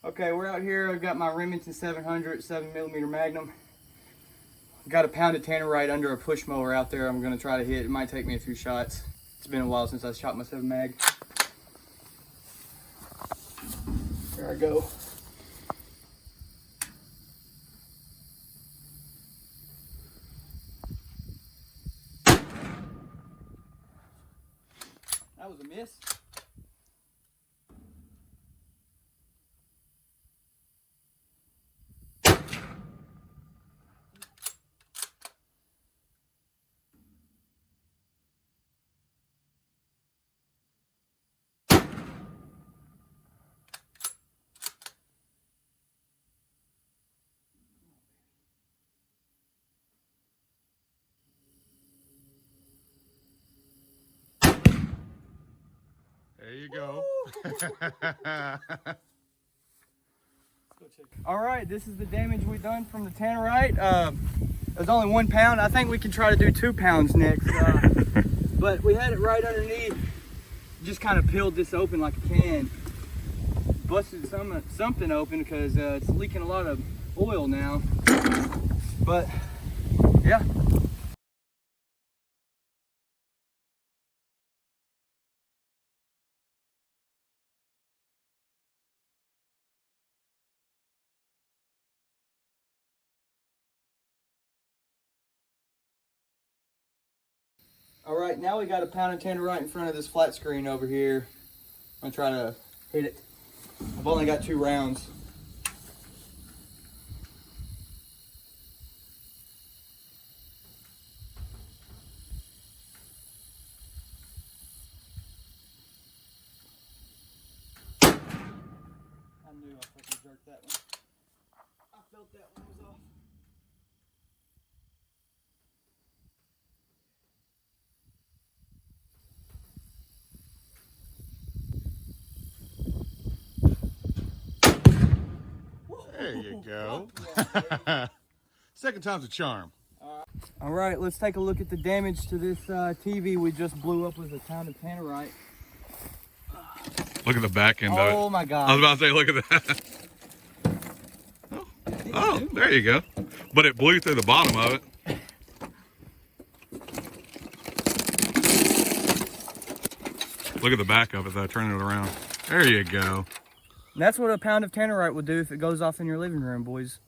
Okay, we're out here. I've got my Remington 700 7mm Magnum. Got a pound of tannerite under a push mower out there. I'm gonna try to hit. It might take me a few shots. It's been a while since I shot my 7 mag. There I go. That was a miss. There you go. All right, this is the damage we've done from the tannerite. It was only 1 pound. I think we can try to do 2 pounds next. But we had it right underneath. Just kind of peeled this open like a can. Busted something open because it's leaking a lot of oil now. But yeah. All right, now we got a pound of tannerite in front of this flat screen over here. I'm gonna try to hit it. I've only got 2 rounds. I knew I fucking jerked that one. I felt that one was off. There you go. Second time's a charm. All right, let's take a look at the damage to this TV we just blew up with a pound of tannerite. Look at the back end of it. Oh my God. I was about to say, look at that. Oh, there you go. But it blew through the bottom of it. Look at the back of it though, turning it around. There you go. And that's what a pound of tannerite will do if it goes off in your living room, boys.